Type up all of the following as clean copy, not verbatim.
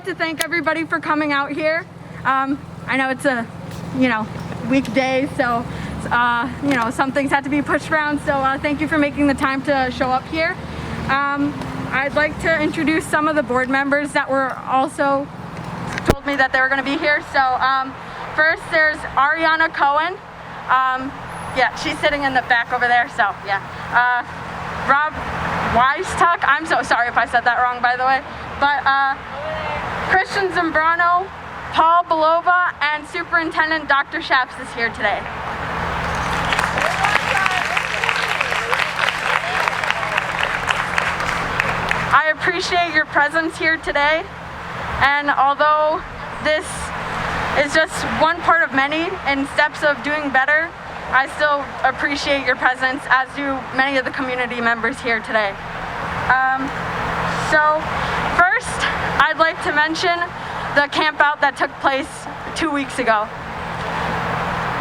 like to thank everybody for coming out here. I know it's a, weekday, so, some things had to be pushed around, so thank you for making the time to show up here. I'd like to introduce some of the board members that were also told me that they were going to be here. So first there's Ariana Cohen. Yeah, she's sitting in the back over there, so yeah. Rob Weistuck, I'm so sorry if I said that wrong, by the way. But Christian Zambrano, Paul Belova, and Superintendent Dr. Shaps is here today. I appreciate your presence here today, and although this is just one part of many in steps of doing better, I still appreciate your presence, as do many of the community members here today. So first, I'd like to mention the campout that took place 2 weeks ago.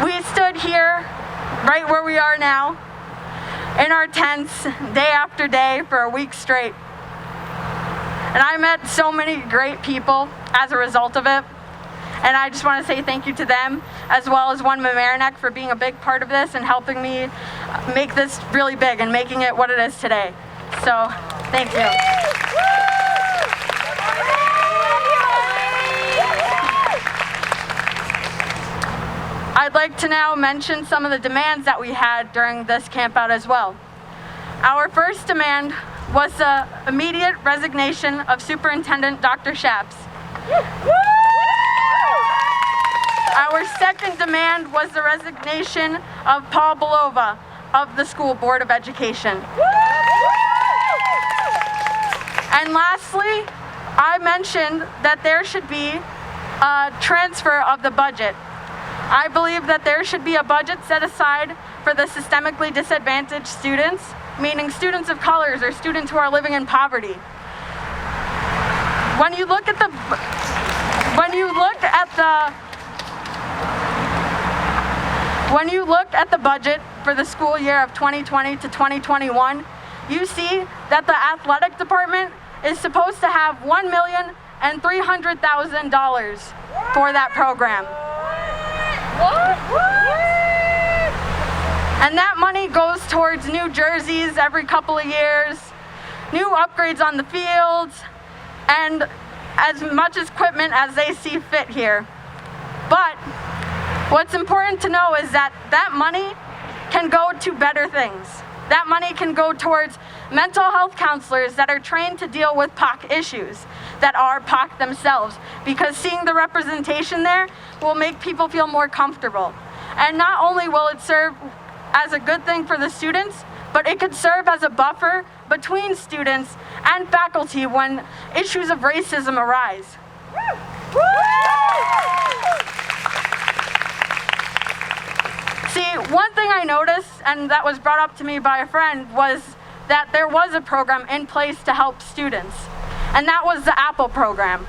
We stood here, right where we are now, in our tents, day after day for a week straight. And I met so many great people as a result of it. And I just want to say thank you to them, as well as OneMamaroneck, for being a big part of this and helping me make this really big and making it what it is today. So, thank you. I'd like to now mention some of the demands that we had during this campout as well. Our first demand was the immediate resignation of Superintendent Dr. Shaps. Our second demand was the resignation of Paul Belova of the School Board of Education. And lastly, I mentioned that there should be a transfer of the budget. I believe that there should be a budget set aside for the systemically disadvantaged students, meaning students of colors or students who are living in poverty. When you look at the budget for the school year of 2020 to 2021, you see that the athletic department is supposed to have $1,300,000 for that program. And that money goes towards new jerseys every couple of years, new upgrades on the fields, and as much equipment as they see fit here. But what's important to know is that that money can go to better things. That money can go towards mental health counselors that are trained to deal with POC issues, that are POC themselves, because seeing the representation there will make people feel more comfortable. And not only will it serve as a good thing for the students, but it could serve as a buffer between students and faculty when issues of racism arise. See, one thing I noticed, and that was brought up to me by a friend, was that there was a program in place to help students, and that was the Apple program.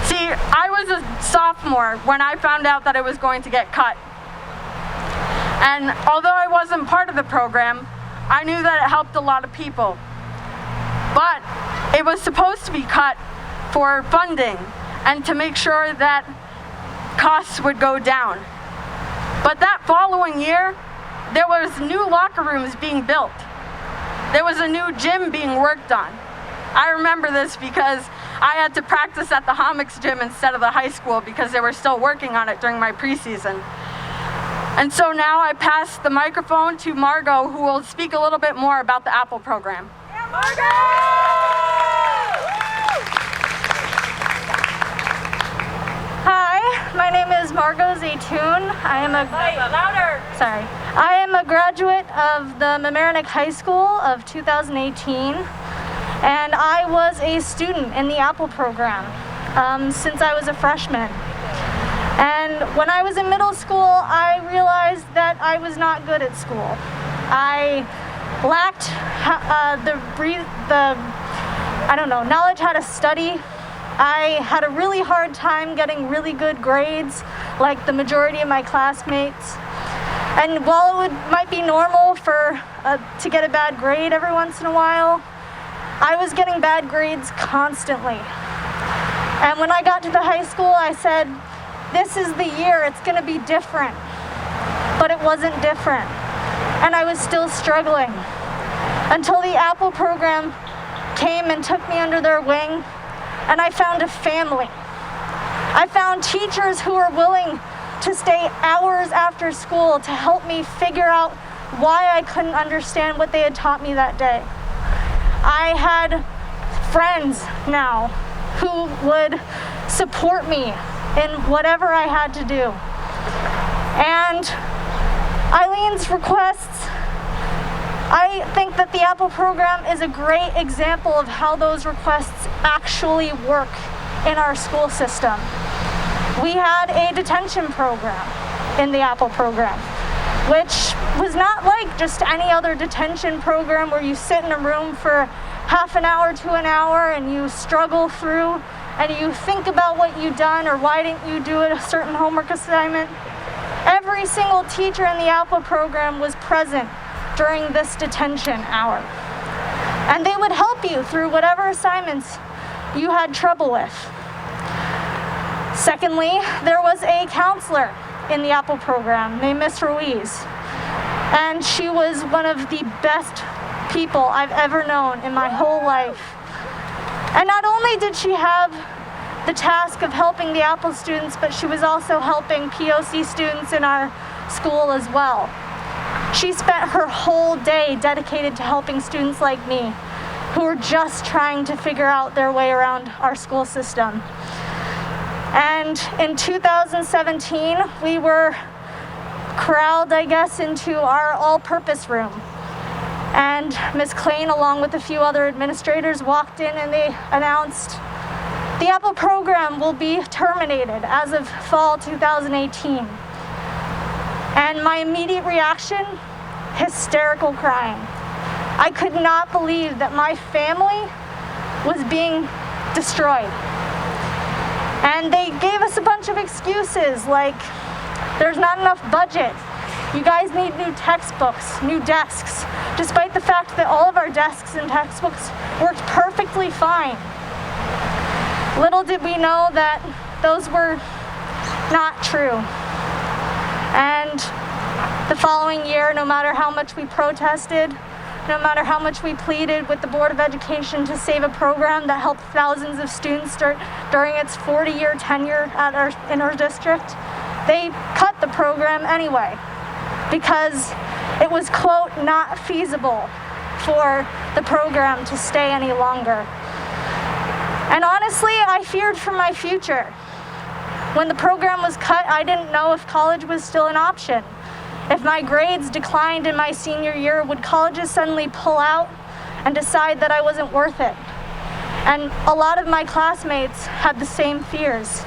See, I was a sophomore when I found out that it was going to get cut. And although I wasn't part of the program, I knew that it helped a lot of people. But it was supposed to be cut for funding and to make sure that costs would go down. But that following year, there was new locker rooms being built. There was a new gym being worked on. I remember this because I had to practice at the Homics gym instead of the high school because they were still working on it during my preseason. And so now I pass the microphone to Margot, who will speak a little bit more about the Apple program. Yeah, Margot! Hi, my name is Margot Zeitoun. I am a graduate of the Mamaroneck High School of 2018, and I was a student in the Apple program since I was a freshman. And when I was in middle school, I realized that I was not good at school. I lacked knowledge how to study. I had a really hard time getting really good grades, like the majority of my classmates. And while it might be normal to get a bad grade every once in a while, I was getting bad grades constantly. And when I got to the high school, I said, this is the year, it's gonna be different. But it wasn't different. And I was still struggling until the Apple program came and took me under their wing, and I found a family. I found teachers who were willing to stay hours after school to help me figure out why I couldn't understand what they had taught me that day. I had friends now who would support me in whatever I had to do. And Aileen's requests, I think that the Apple program is a great example of how those requests actually work in our school system. We had a detention program in the Apple program, which was not like just any other detention program where you sit in a room for half an hour to an hour and you struggle through and you think about what you've done or why didn't you do a certain homework assignment. Every single teacher in the Apple program was present during this detention hour. And they would help you through whatever assignments you had trouble with. Secondly, there was a counselor in the Apple program named Miss Ruiz. And she was one of the best people I've ever known in my whole life. And not only did she have the task of helping the Apple students, but she was also helping POC students in our school as well. She spent her whole day dedicated to helping students like me who were just trying to figure out their way around our school system. And in 2017, we were corralled, I guess, into our all-purpose room. And Ms. Klain, along with a few other administrators, walked in and they announced, the Apple program will be terminated as of fall 2018. And my immediate reaction, hysterical crying. I could not believe that my family was being destroyed. And they gave us a bunch of excuses like, there's not enough budget. You guys need new textbooks, new desks, despite the fact that all of our desks and textbooks worked perfectly fine. Little did we know that those were not true. And the following year, no matter how much we protested, no matter how much we pleaded with the Board of Education to save a program that helped thousands of students during its 40-year tenure in our district, they cut the program anyway because it was, quote, not feasible for the program to stay any longer. And honestly, I feared for my future. When the program was cut, I didn't know if college was still an option. If my grades declined in my senior year, would colleges suddenly pull out and decide that I wasn't worth it? And a lot of my classmates had the same fears.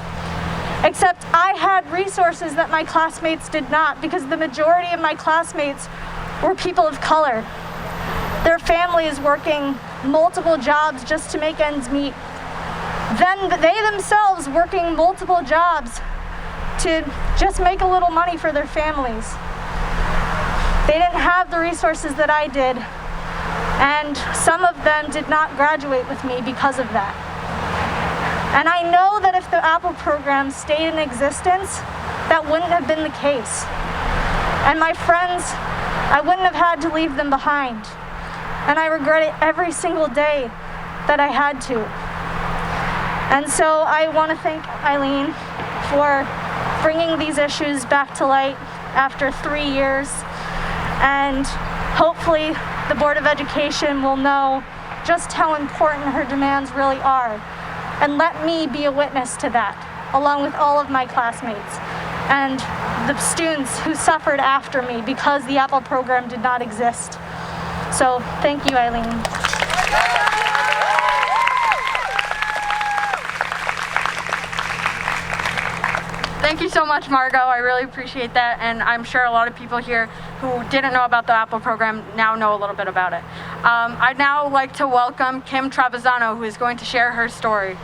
Except I had resources that my classmates did not, because the majority of my classmates were people of color. Their families working multiple jobs just to make ends meet. Then they themselves working multiple jobs to just make a little money for their families. They didn't have the resources that I did, and some of them did not graduate with me because of that. And I know that if the Apple program stayed in existence, that wouldn't have been the case. And my friends, I wouldn't have had to leave them behind. And I regret it every single day that I had to. And so I want to thank Aileen for bringing these issues back to light after 3 years. And hopefully the Board of Education will know just how important her demands really are. And let me be a witness to that, along with all of my classmates and the students who suffered after me because the Apple program did not exist. So thank you, Aileen. Thank you so much, Margot. I really appreciate that, and I'm sure a lot of people here who didn't know about the Apple program now know a little bit about it. I'd now like to welcome Kim Travazzano, who is going to share her story.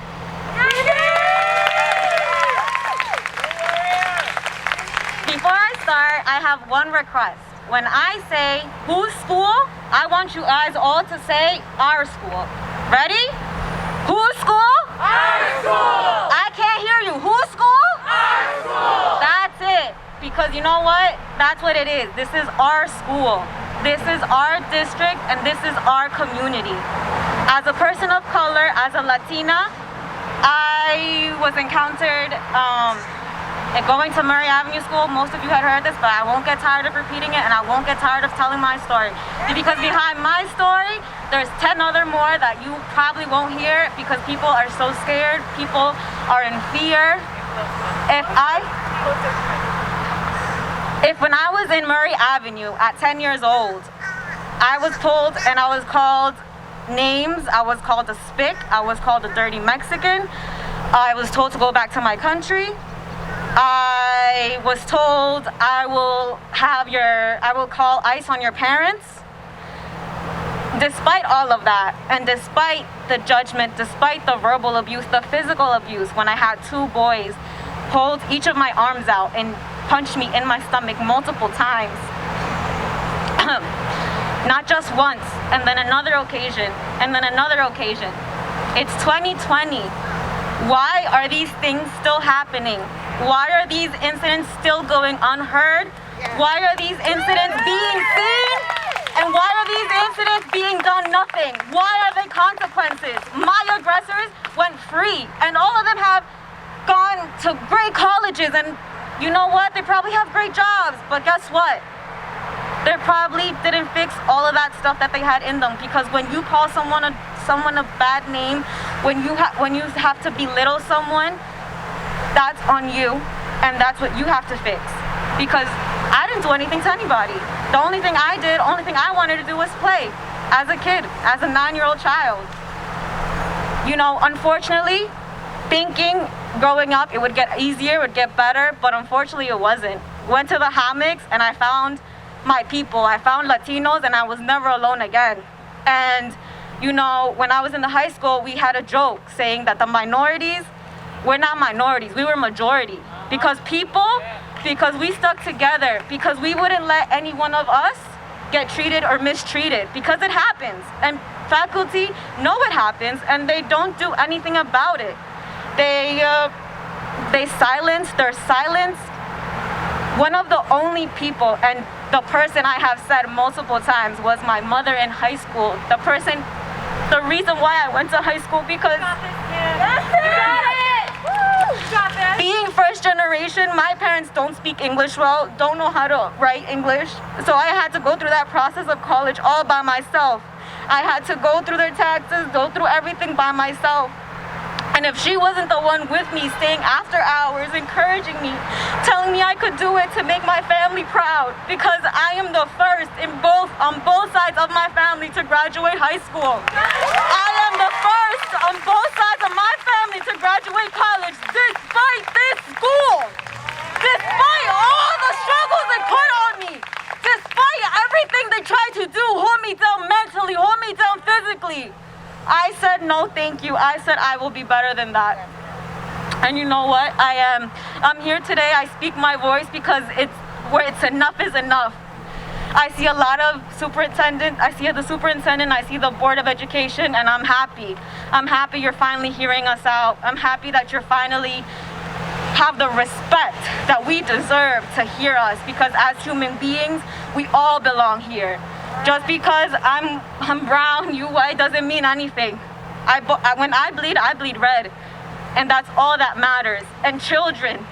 Before I start, I have one request. When I say whose school, I want you guys all to say our school. Ready? Whose school? Our school! you know what? That's what it is. This is our school. This is our district, and this is our community. As a person of color, as a Latina, I was encountered going to Murray Avenue School. Most of you had heard this, but I won't get tired of repeating it, and I won't get tired of telling my story. Because behind my story, there's 10 other more that you probably won't hear because people are so scared. People are in fear. If when I was in Murray Avenue at 10 years old, I was told and I was called names. I was called a spick. I was called a dirty Mexican. I was told to go back to my country. I was told I will call ICE on your parents. Despite all of that, and despite the judgment, despite the verbal abuse, the physical abuse, when I had 2 boys hold each of my arms out and punch me in my stomach multiple times. Not just once, and then another occasion, and then another occasion. It's 2020. Why are these things still happening? Why are these incidents still going unheard? Why are these incidents being seen? And why are these incidents being done nothing? Why are they consequences? My aggressors went free, and all of them have gone to great colleges, and you know what? They probably have great jobs, but guess what? They probably didn't fix all of that stuff that they had in them, because when you call someone a bad name, when you have to belittle someone, that's on you, and that's what you have to fix. Because I didn't do anything to anybody. The only thing I did, only thing I wanted to do was play as a kid, as a 9-year-old child. You know, unfortunately, thinking growing up it would get easier, it would get better, but unfortunately it wasn't. Went to the hammocks and I found my people. I found Latinos, and I was never alone again. And you know, when I was in the high school, we had a joke saying that the minorities, we're not minorities, we were majority. Because we stuck together, because we wouldn't let any one of us get treated or mistreated, because it happens. And faculty know it happens, and they don't do anything about it. They're silenced. One of the only people, and the person I have said multiple times, was my mother in high school. The reason why I went to high school, because being first generation, my parents don't speak English well, don't know how to write English. So I had to go through that process of college all by myself. I had to go through their taxes, go through everything by myself. And if she wasn't the one with me, staying after hours, encouraging me, telling me I could do it to make my family proud, because I am the first on both sides of my family to graduate high school. I am the first on both sides of my family to graduate college, despite this school, despite all the struggles they put on me, despite everything they tried to do, hold me down mentally, hold me down physically. I said no thank you. I said I will be better than that. And you know what? I'm here today. I speak my voice because it's enough is enough. I see a lot of superintendent. I see the superintendent. I see the Board of Education, and I'm happy. I'm happy you're finally hearing us out. I'm happy that you're finally have the respect that we deserve to hear us, because as human beings, we all belong here. Just because I'm brown, you white, doesn't mean anything. When I bleed red. And that's all that matters. And children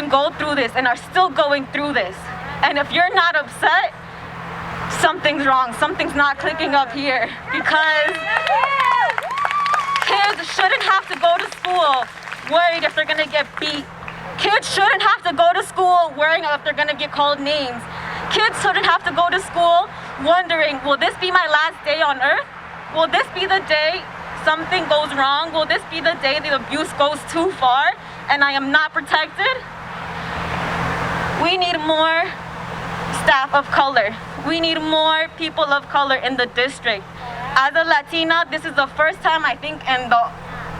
go through this and are still going through this. And if you're not upset, something's wrong. Something's not clicking up here. Because kids shouldn't have to go to school worried if they're gonna get beat. Kids shouldn't have to go to school worrying if they're gonna get called names. Kids shouldn't have to go to school wondering, will this be my last day on earth? Will this be the day something goes wrong? Will this be the day the abuse goes too far and I am not protected? We need more staff of color. We need more people of color in the district. As a Latina, this is the first time I think in the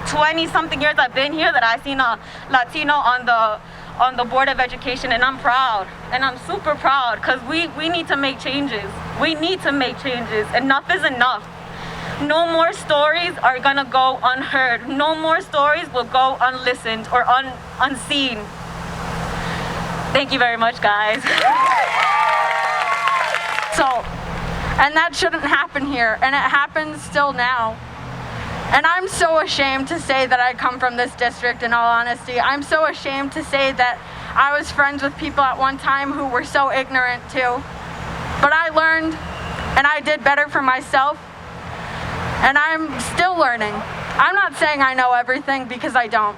20-something years I've been here that I've seen a Latino on the Board of Education, and I'm proud, and I'm super proud, because we need to make changes. We need to make changes. Enough is enough. No more stories are gonna go unheard. No more stories will go unlistened or unseen. Thank you very much, guys. And that shouldn't happen here, and it happens still now. And I'm so ashamed to say that I come from this district, in all honesty. I'm so ashamed to say that I was friends with people at one time who were so ignorant too. But I learned, and I did better for myself, and I'm still learning. I'm not saying I know everything, because I don't.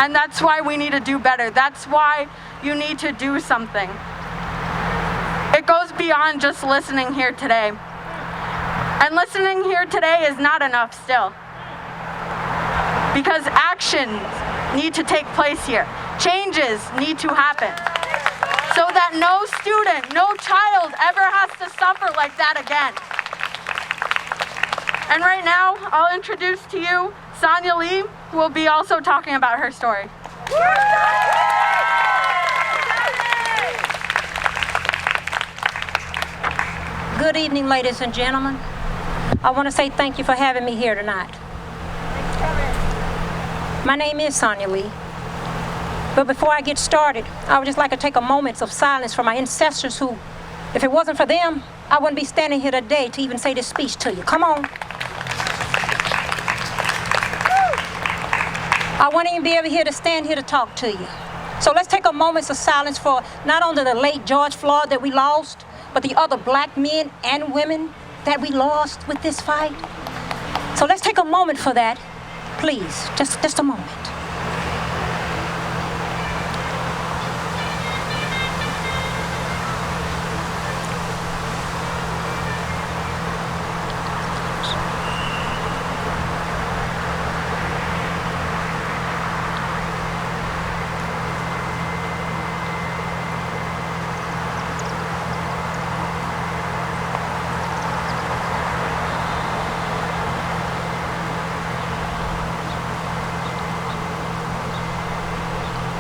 And that's why we need to do better. That's why you need to do something. It goes beyond just listening here today. And listening here today is not enough still. Because actions need to take place here. Changes need to happen. So that no student, no child ever has to suffer like that again. And right now, I'll introduce to you Sonya Lee, who will be also talking about her story. Good evening, ladies and gentlemen. I want to say thank you for having me here tonight. My name is Sonya Lee. But before I get started, I would just like to take a moment of silence for my ancestors who, if it wasn't for them, I wouldn't be standing here today to even say this speech to you. Come on. I wouldn't even be able here to stand here to talk to you. So let's take a moment of silence for not only the late George Floyd that we lost, but the other black men and women that we lost with this fight. So let's take a moment for that, please, just a moment.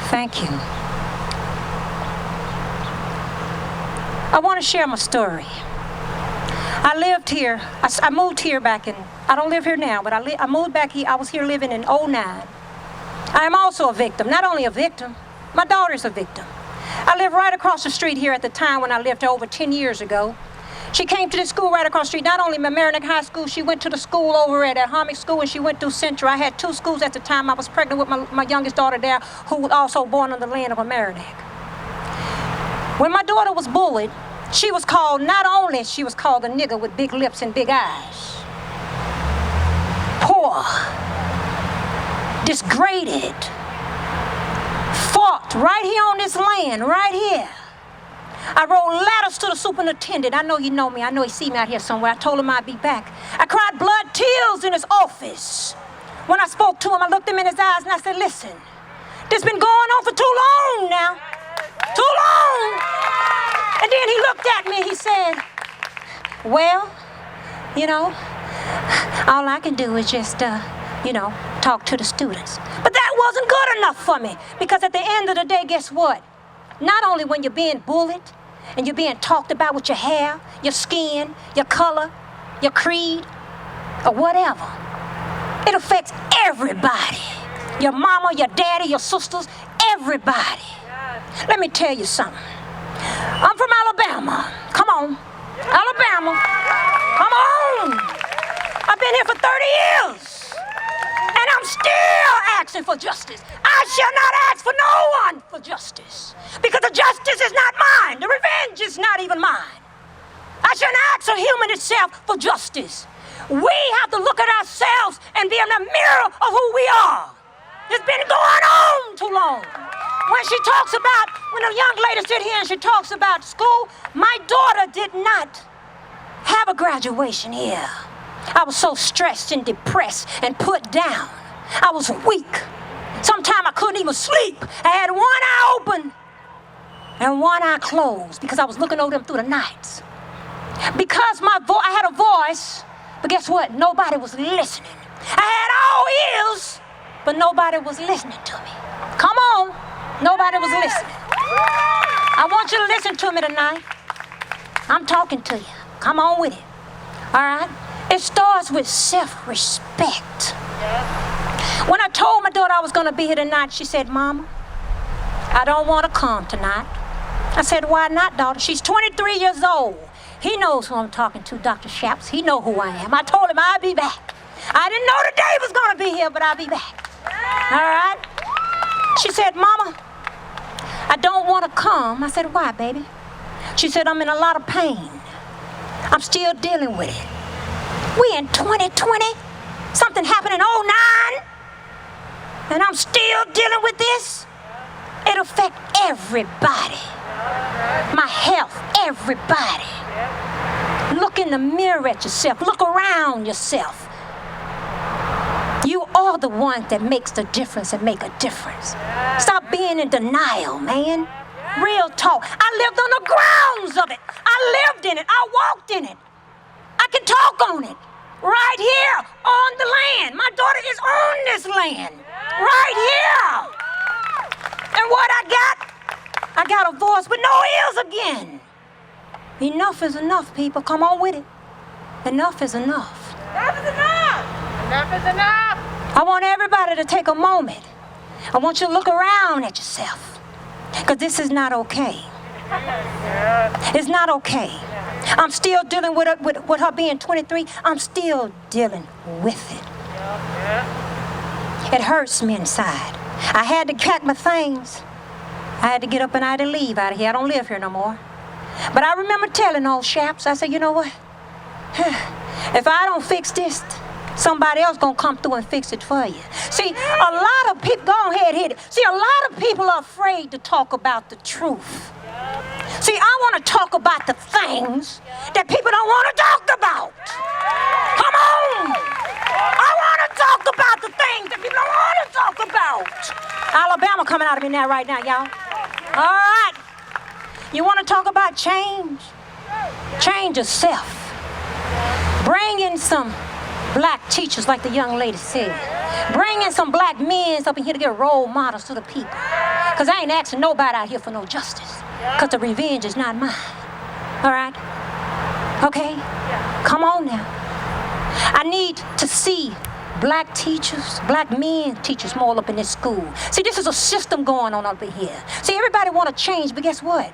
Thank you. I want to share my story. I lived here. I moved here back in, I don't live here now, but I moved back here. I was here living in 2009. I am also a victim. Not only a victim, my daughter's a victim. I lived right across the street here at the time when I lived over 10 years ago. She came to the school right across the street, not only Mamaroneck High School, she went to the school over at Homage School, and she went through Central. I had 2 schools at the time. I was pregnant with my youngest daughter there, who was also born on the land of Mamaroneck. When my daughter was bullied, she was called, not only she was called a nigger with big lips and big eyes, poor, disgraded, fought right here on this land, right here. I wrote letters to the superintendent. I know you know me. I know he see me out here somewhere. I told him I'd be back. I cried blood tears in his office. When I spoke to him, I looked him in his eyes and I said, listen, this has been going on for too long now. Too long. And then he looked at me and he said, well, you know, all I can do is just, talk to the students. But that wasn't good enough for me, because at the end of the day, guess what? Not only when you're being bullied and you're being talked about with your hair, your skin, your color, your creed, or whatever, it affects everybody. Your mama, your daddy, your sisters, everybody. Let me tell you something. I'm from Alabama. Come on. Alabama. Come on. I've been here for 30 years. And I'm still asking for justice. I shall not ask for no one for justice, because the justice is not mine. The revenge is not even mine. I shall not ask a human itself for justice. We have to look at ourselves and be in the mirror of who we are. It's been going on too long. When she talks about, when a young lady sit here and she talks about school, my daughter did not have a graduation here. I was so stressed and depressed and put down. I was weak. Sometimes I couldn't even sleep. I had one eye open and one eye closed because I was looking over them through the nights. Because I had a voice, but guess what? Nobody was listening. I had all ears, but nobody was listening to me. Come on. Nobody was listening. I want you to listen to me tonight. I'm talking to you. Come on with it. All right? It starts with self-respect. When I told my daughter I was going to be here tonight, she said, Mama, I don't want to come tonight. I said, why not, daughter? She's 23 years old. He knows who I'm talking to, Dr. Shaps. He know who I am. I told him I'd be back. I didn't know the day was going to be here, but I'll be back. All right? She said, Mama, I don't want to come. I said, why, baby? She said, I'm in a lot of pain. I'm still dealing with it. We in 2020. Something happened in 2009. And I'm still dealing with this. It affects everybody. My health, everybody. Look in the mirror at yourself. Look around yourself. You are the one that makes the difference and make a difference. Stop being in denial, man. Real talk. I lived on the grounds of it. I lived in it. I walked in it. I can talk on it. Right here on the land. My daughter is on this land. Right here. And what I got a voice with no ears again. Enough is enough, people. Come on with it. Enough is enough. Enough is enough. Enough is enough. I want everybody to take a moment. I want you to look around at yourself. Because this is not okay. It's not okay. I'm still dealing with her being 23. I'm still dealing with it. It hurts me inside. I had to pack my things. I had to get up and I had to leave out of here. I don't live here no more. But I remember telling old Shaps, I said, you know what? If I don't fix this, somebody else gonna come through and fix it for you. See, a lot of people, go ahead, hit it. See, a lot of people are afraid to talk about the truth. See, I want to talk about the things that people don't want to talk about. Come on! I want to talk about the things that people don't want to talk about. Alabama coming out of me now, right now, y'all. All right. You want to talk about change? Change yourself. Bring in some black teachers, like the young lady said. Bring in some black men up in here to get role models to the people. Because I ain't asking nobody out here for no justice. Because the revenge is not mine. All right? Okay? Come on now. I need to see black teachers, black men teachers more up in this school. See, this is a system going on up in here. See, everybody want to change, but guess what?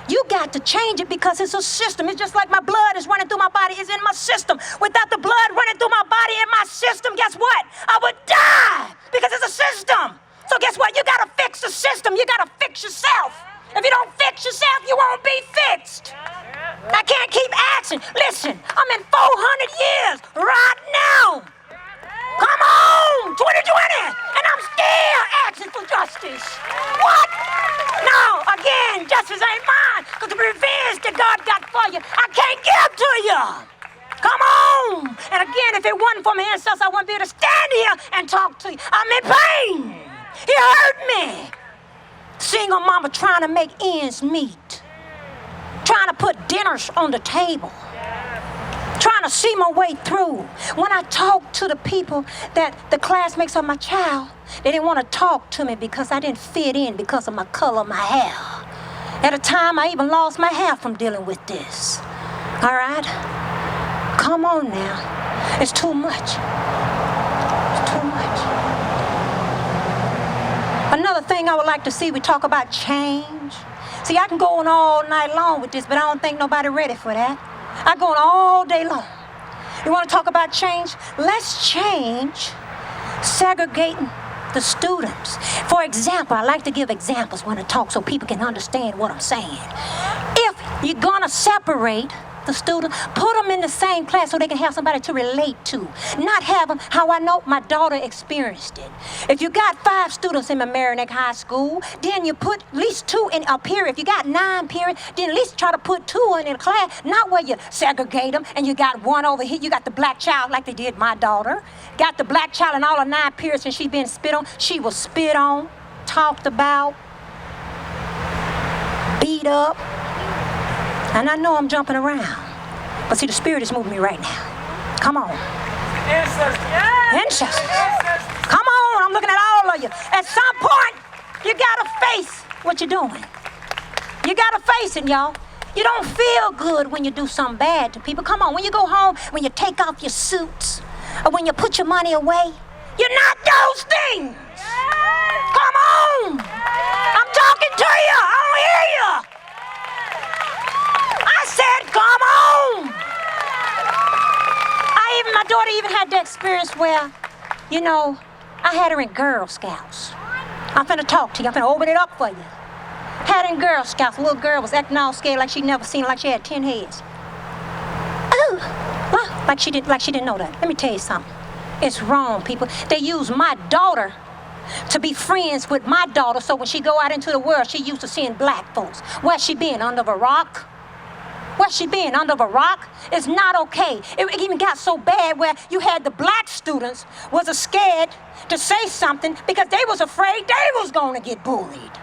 You got to change it because it's a system. It's just like my blood is running through my body. It's in my system. Without the blood running through my body and my system, guess what? I would die because it's a system. So guess what? You got to fix the system. You got to fix yourself. If you don't fix yourself, you won't be fixed. I can't keep asking. Listen, I'm in 400 years right now. Come on, 2020, and I'm still asking for justice. What? No, again, justice ain't mine, because the revenge that God got for you, I can't give to you. Come on. And again, if it wasn't for my ancestors, I wouldn't be able to stand here and talk to you. I'm in pain. He hurt me. Single mama trying to make ends meet. Trying to put dinners on the table. Trying to see my way through. When I talk to the people that the classmates of my child, they didn't want to talk to me because I didn't fit in because of my color of my hair. At a time, I even lost my hair from dealing with this. All right? Come on now. It's too much. It's too much. Another thing I would like to see, we talk about change. See, I can go on all night long with this, but I don't think nobody ready for that. I go on all day long. You want to talk about change? Let's change segregating the students. For example, I like to give examples when I talk so people can understand what I'm saying. If you're going to separate the students, put them in the same class so they can have somebody to relate to. Not have them how I know my daughter experienced it. If you got 5 students in Mamaroneck High School, then you put at least 2 in a period. If you got 9 periods, then at least try to put 2 in a class, not where you segregate them and you got one over here. You got the black child like they did my daughter. Got the black child in all the 9 periods and she's been spit on. She was spit on, talked about, beat up. And I know I'm jumping around. But see, the Spirit is moving me right now. Come on. Ancestors. Come on, I'm looking at all of you. At some point, you gotta face what you're doing. You gotta face it, y'all. You don't feel good when you do something bad to people. Come on, when you go home, when you take off your suits, or when you put your money away, you're not those things. Come on. I'm talking talking to you. I don't hear you. I said, come on. My daughter even had the experience where, you know, I had her in Girl Scouts. I'm finna talk to you. I'm finna open it up for you. Had her in Girl Scouts. A little girl was acting all scared like she'd never seen her, like she had 10 heads. Oh, well, like she didn't know that. Let me tell you something. It's wrong, people. They use my daughter to be friends with my daughter, so when she go out into the world, she used to seeing black folks. Where's she been? Under a rock? Where's she been? Under a rock? It's not okay. It even got so bad where you had the black students was scared to say something because they was afraid they was going to get bullied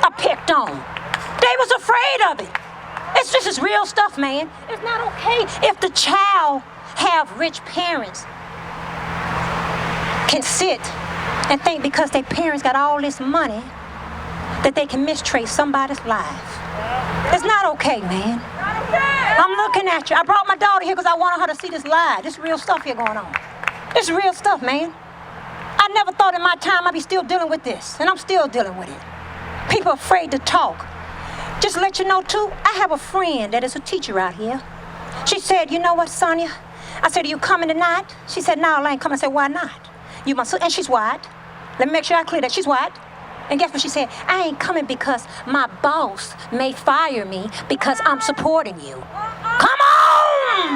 or picked on. They was afraid of it. This is real stuff, man. It's not okay if the child have rich parents can sit and think because their parents got all this money that they can mistreat somebody's life. It's not okay, man. I'm looking at you. I brought my daughter here because I wanted her to see this live. This real stuff here going on. This real stuff, man. I never thought in my time I'd be still dealing with this, and I'm still dealing with it. People are afraid to talk. Just to let you know, too, I have a friend that is a teacher out here. She said, you know what, Sonya? I said, are you coming tonight? She said, no, I ain't coming. I said, why not? You must, and she's white. Let me make sure I clear that. She's white. And guess what she said? I ain't coming because my boss may fire me because I'm supporting you. Come on!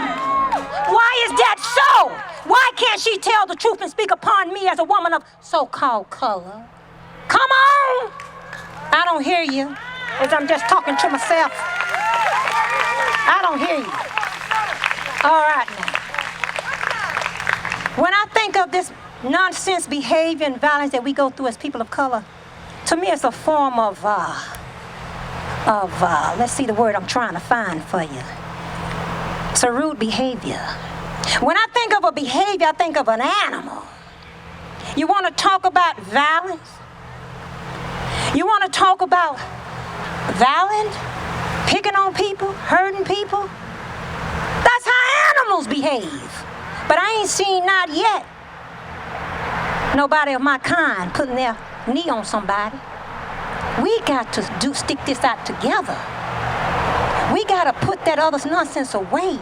Why is that so? Why can't she tell the truth and speak upon me as a woman of so-called color? Come on! I don't hear you, as I'm just talking to myself. I don't hear you. All right now. When I think of this nonsense behavior and violence that we go through as people of color, to me it's a form of let's see the word I'm trying to find for you. It's a rude behavior. When I think of a behavior, I think of an animal. You want to talk about violence? You want to talk about violence? Picking on people? Hurting people? That's how animals behave. But I ain't seen not yet nobody of my kind putting their knee on somebody. We got to stick this out together. We got to put that other nonsense away.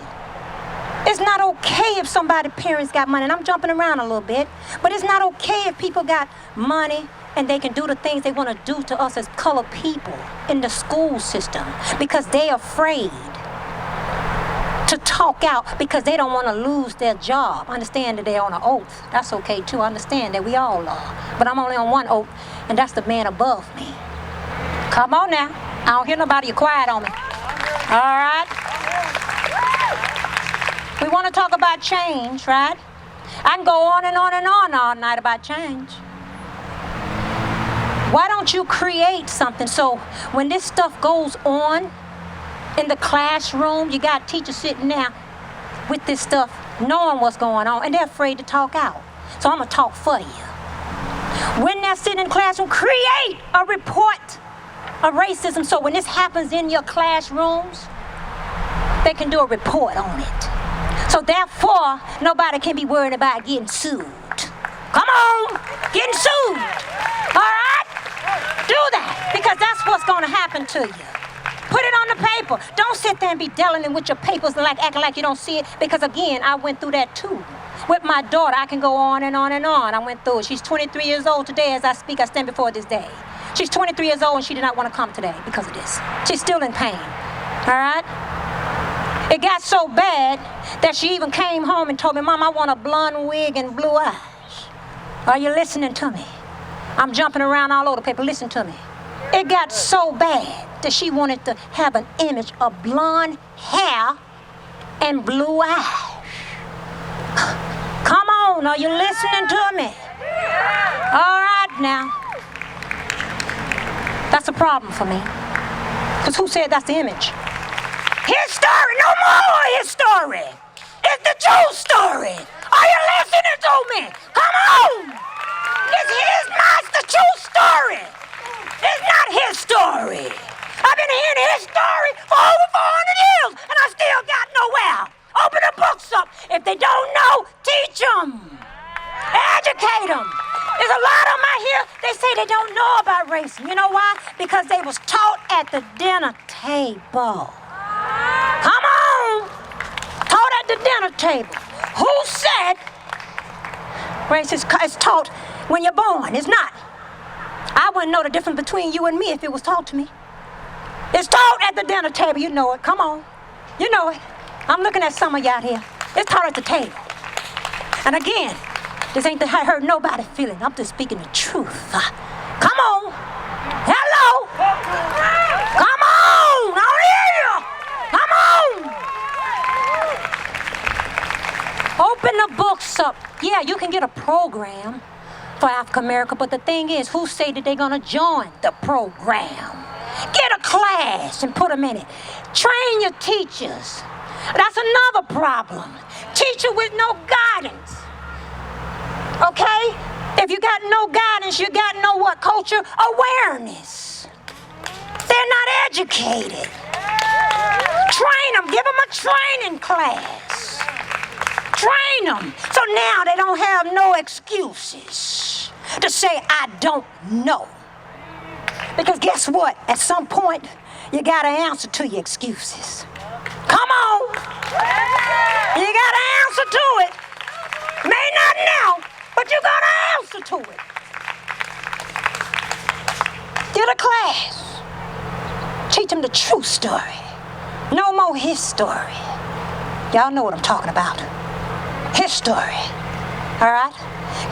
It's not okay if somebody's parents got money, and I'm jumping around a little bit, but it's not okay if people got money and they can do the things they want to do to us as colored people in the school system because they're afraid to talk out because they don't want to lose their job. Understand that they're on an oath. That's okay too. I understand that we all are. But I'm only on one oath, and that's the man above me. Come on now. I don't hear nobody quiet on me. All right? We want to talk about change, right? I can go on and on and on all night about change. Why don't you create something so when this stuff goes on in the classroom, you got teachers sitting there with this stuff, knowing what's going on, and they're afraid to talk out. So I'm going to talk for you. When they're sitting in the classroom, create a report of racism so when this happens in your classrooms, they can do a report on it. So therefore, nobody can be worried about getting sued. Come on, getting sued. All right? Do that, because that's what's going to happen to you. Put it on the paper. Don't sit there and be dealing with your papers and acting like you don't see it, because again, I went through that too. With my daughter, I can go on and on and on. I went through it. She's 23 years old today as I speak. I stand before this day. She's 23 years old and she did not want to come today because of this. She's still in pain. All right? It got so bad that she even came home and told me, Mom, I want a blonde wig and blue eyes. Are you listening to me? I'm jumping around all over the paper. Listen to me. It got so bad that she wanted to have an image of blonde hair and blue eyes. Come on, are you listening to me? All right now. That's a problem for me. Because who said that's the image? His story, no more his story. It's the true story. Are you listening to me? Come on. It's the true story. It's not his story. I've been hearing his story for over 400 years, and I still got nowhere. Open the books up. If they don't know, teach them. Educate them. There's a lot of them I hear they say they don't know about racism. You know why? Because they was taught at the dinner table. Come on! Taught at the dinner table. Who said race is taught when you're born? It's not. I wouldn't know the difference between you and me if it was taught to me. It's taught at the dinner table. You know it. Come on. You know it. I'm looking at some of you out here. It's taught at the table. And again, this ain't to hurt nobody's feeling. I'm just speaking the truth. Come on. Hello. Come on. I don't hear you. Come on. Open the books up. Yeah, you can get a program for African America, but the thing is, who say that they're gonna join the program? Get a class and put them in it. Train your teachers. That's another problem. Teacher with no guidance. Okay? If you got no guidance, you got no what? Culture awareness. They're not educated. Train them. Give them a training class. Train them. So now they don't have no excuses to say, I don't know. Because guess what? At some point, you got to answer to your excuses. Come on. You got to answer to it. May not now, but you got to answer to it. Get a class. Teach them the true story. No more his story. Y'all know what I'm talking about. His story. All right?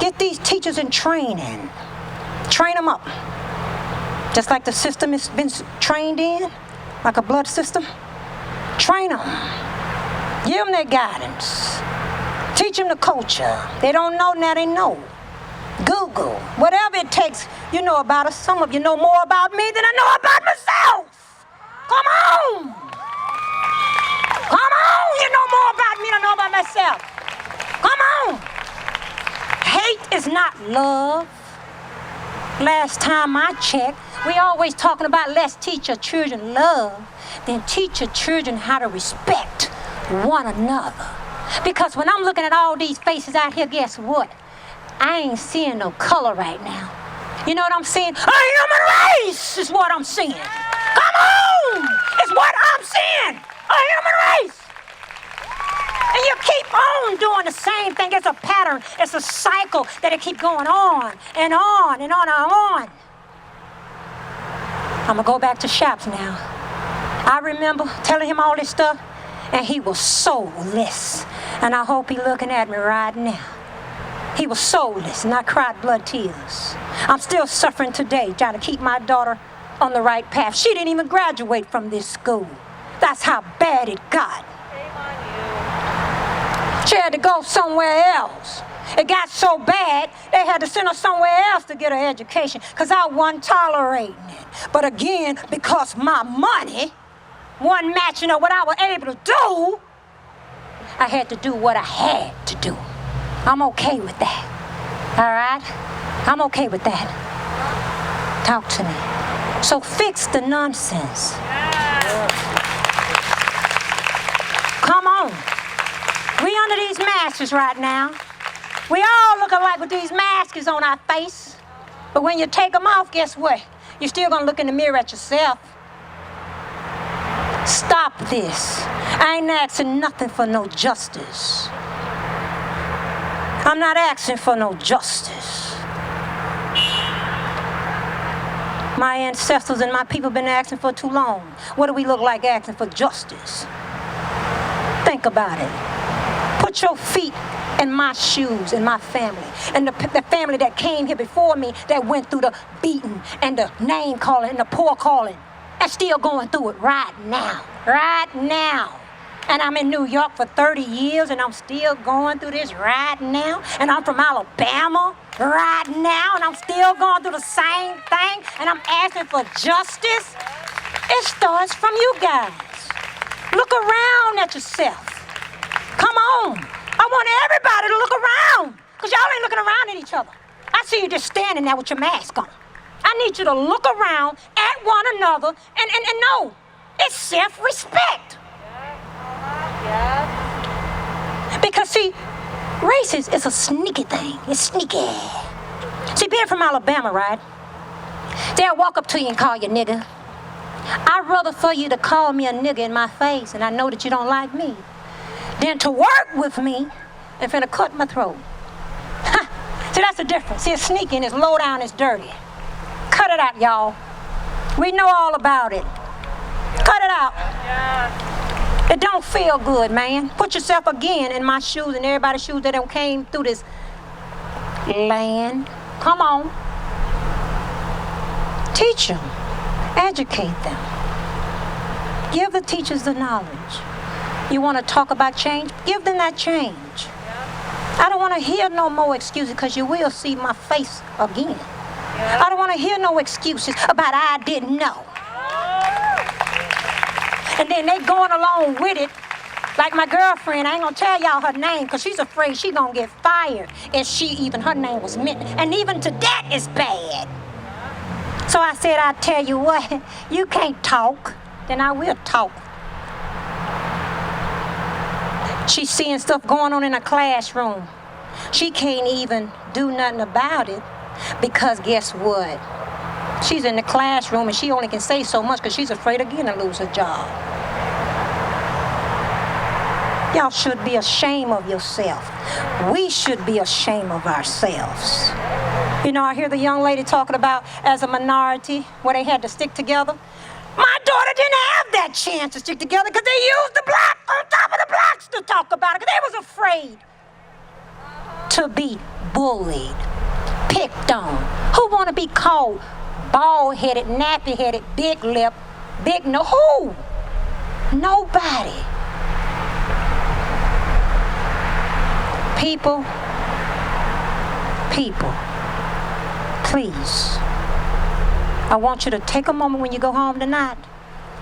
Get these teachers in training. Train them up. Just like the system has been trained in, like a blood system. Train them. Give them their guidance. Teach them the culture. They don't know, now they know. Google. Whatever it takes, you know about us. Some of you know more about me than I know about myself. Come on. Come on. You know more about me than I know about myself. Come on. Hate is not love. Last time I checked, we always talking about let's teach our children love, then teach your children how to respect one another. Because when I'm looking at all these faces out here, guess what? I ain't seeing no color right now. You know what I'm seeing? A human race is what I'm seeing. Come on! It's what I'm seeing. A human race. And you keep on doing the same thing. It's a pattern. It's a cycle that it keep going on and on and on and on. I'm going to go back to Shaps now. I remember telling him all this stuff, and he was soulless. And I hope he's looking at me right now. He was soulless, and I cried blood tears. I'm still suffering today, trying to keep my daughter on the right path. She didn't even graduate from this school. That's how bad it got. She had to go somewhere else. It got so bad, they had to send her somewhere else to get her education because I wasn't tolerating it. But again, because my money wasn't matching up what I was able to do, I had to do what I had to do. I'm okay with that. All right? I'm okay with that. Talk to me. So fix the nonsense. Come on. We under these masks right now. We all look alike with these masks on our face. But when you take them off, guess what? You're still gonna look in the mirror at yourself. Stop this. I ain't asking nothing for no justice. I'm not asking for no justice. My ancestors and my people been asking for too long. What do we look like asking for justice? Think about it. Put your feet in my shoes and my family. And the family that came here before me that went through the beating and the name calling and the poor calling. And still going through it right now. Right now. And I'm in New York for 30 years and I'm still going through this right now. And I'm from Alabama right now and I'm still going through the same thing. And I'm asking for justice. It starts from you guys. Look around at yourself. Come on. I want everybody to look around. Because y'all ain't looking around at each other. I see you just standing there with your mask on. I need you to look around at one another and know it's self-respect. Yes. Because see, racist is a sneaky thing. It's sneaky. See, being from Alabama, right? They'll walk up to you and call you nigger. I'd rather for you to call me a nigger in my face and I know that you don't like me than to work with me and finna cut my throat. See, that's the difference. See, it's sneaking, it's low down, it's dirty. Cut it out, y'all. We know all about it. Cut it out. It don't feel good, man. Put yourself again in my shoes and everybody's shoes that done came through this land. Come on. Teach them. Educate them. Give the teachers the knowledge. You want to talk about change? Give them that change. I don't want to hear no more excuses because you will see my face again. I don't want to hear no excuses about I didn't know. And then they going along with it. Like my girlfriend, I ain't gonna tell y'all her name because she's afraid she gonna get fired if her name was mentioned. And even to that is bad. So I said, I tell you what, you can't talk, then I will talk. She's seeing stuff going on in her classroom. She can't even do nothing about it because guess what? She's in the classroom and she only can say so much because she's afraid again to lose her job. Y'all should be ashamed of yourself. We should be ashamed of ourselves. You know, I hear the young lady talking about as a minority where they had to stick together. My daughter didn't have that chance to stick together because they used the black on top of the blacks to talk about it because they was afraid to be bullied, picked on. Who want to be called bald-headed, nappy-headed, big lip, big no? Who? Nobody. People, please, I want you to take a moment when you go home tonight.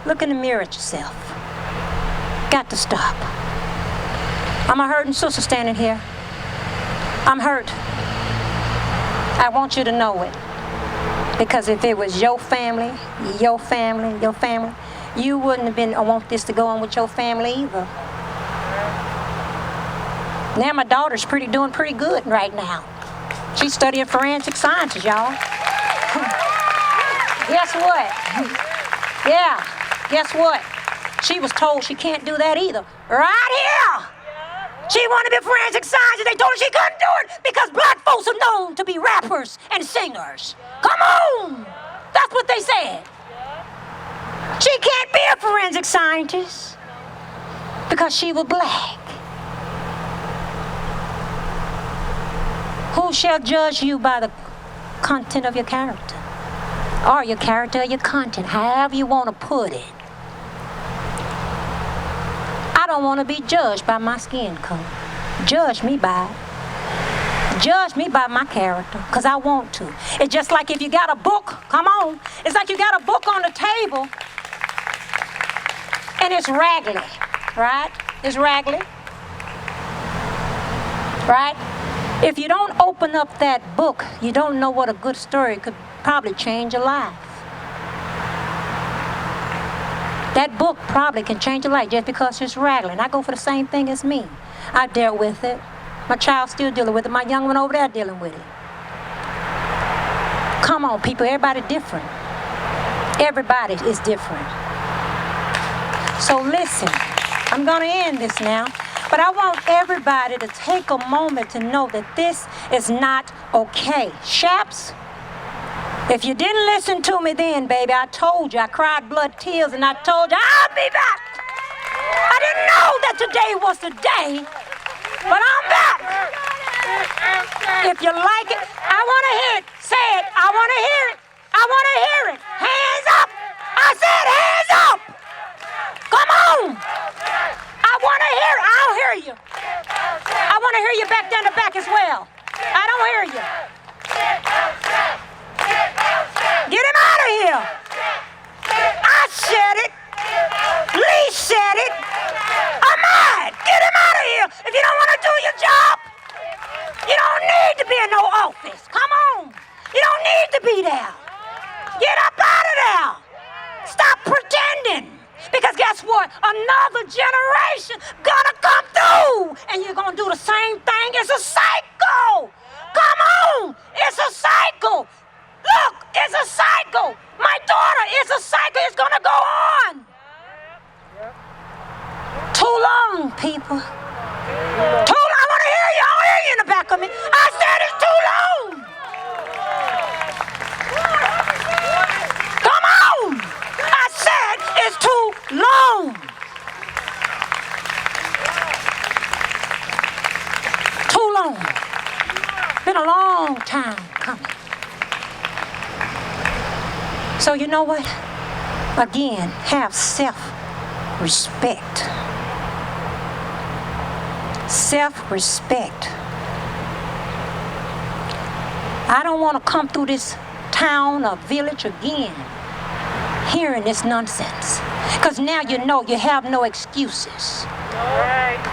Look in the mirror at yourself. Got to stop. I'm a hurting sister standing here. I'm hurt. I want you to know it. Because if it was your family, you wouldn't have been, I want this to go on with your family either. Now my daughter's doing pretty good right now. She's studying forensic sciences, y'all. Guess what? Yeah, guess what? She was told she can't do that either. Right here! She wanted to be forensic sciences. They told her she couldn't do it because black folks are known to be rappers and singers. Come on! That's what they said. She can't be a forensic scientist because she was black. Who shall judge you by the content of your character? Or your character or your content, however you want to put it. I don't want to be judged by my skin color. Judge me by my character, because I want to. It's just like if you got a book, come on. It's like you got a book on the table and it's raggedy, right? It's raggedy, right? If you don't open up that book, you don't know what a good story could probably change your life. That book probably can change your life just because it's rattling. I go for the same thing as me. I dealt with it. My child's still dealing with it. My young one over there dealing with it. Come on, people. Everybody different. Everybody is different. So listen, I'm going to end this now. But I want everybody to take a moment to know that this is not okay. Shaps, if you didn't listen to me then, baby, I told you. I cried blood tears and I told you I'll be back. I didn't know that today was the day, but I'm back. If you like it, I want to hear it. Say it. I want to hear it. I want to hear it. Hands up. I said hands up. Come on. I want to hear it. I'll hear you. I want to hear you back down the back as well. I don't hear you. Get him out of here. I said it. Lee said it. I'm mad. Get him out of here. If you don't want to do your job, you don't need to be in no office. Come on. You don't need to be there. Get up out of there. Stop pretending. Because guess what? Another generation gonna come through and you're gonna do the same thing. It's a cycle. Come on. It's a cycle. Too long, people. Too long. I want to hear you. I hear you in the back of me. I said it's too long. Come on. I said it's too long. Too long. Been a long time coming. So you know what? Again, have self-respect. Self-respect. I don't want to come through this town or village again hearing this nonsense. Because now you know you have no excuses.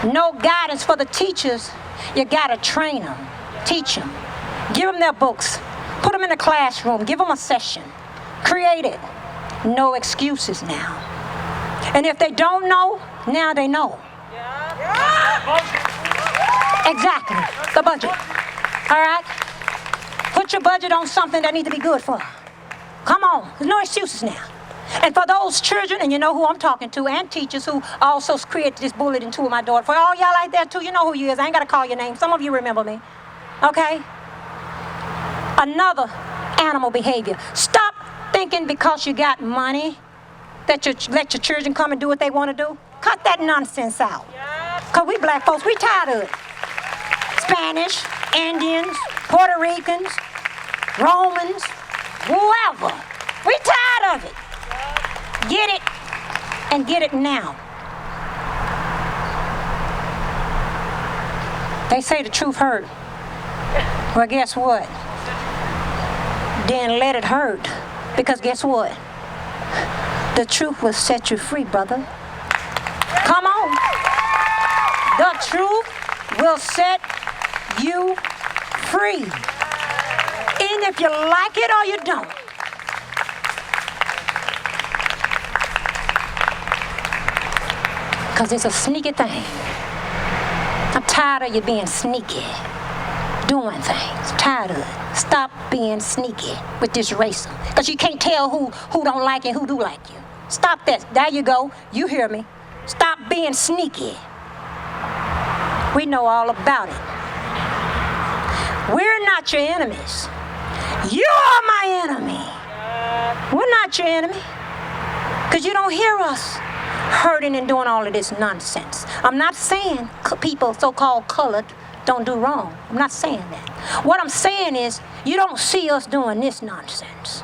No guidance for the teachers. You got to train them, teach them, give them their books, put them in the classroom, give them a session, create it. No excuses now. And if they don't know, now they know. Exactly. The budget. All right? Put your budget on something that needs to be good for. Come on. There's no excuses now. And for those children, and you know who I'm talking to, and teachers who also created this bulletin tool, my daughter, for all y'all like that too, you know who you is. I ain't got to call your name. Some of you remember me. Okay? Another animal behavior. Stop thinking because you got money that you let your children come and do what they want to do. Cut that nonsense out. Because we black folks, we tired of it. Spanish, Indians, Puerto Ricans, Romans, whoever. We tired of it. Get it and get it now. They say the truth hurt. Well, guess what? Then let it hurt. Because guess what? The truth will set you free, brother. Come on. The truth will set you free. And if you like it or you don't. Because it's a sneaky thing. I'm tired of you being sneaky. Doing things. Tired of it. Stop being sneaky with this racism. Because you can't tell who don't like you and who do like you. Stop that. There you go. You hear me. Stop being sneaky. We know all about it. We're not your enemies. You are my enemy. We're not your enemy. Because you don't hear us hurting and doing all of this nonsense. I'm not saying people so-called colored don't do wrong. I'm not saying that. What I'm saying is you don't see us doing this nonsense.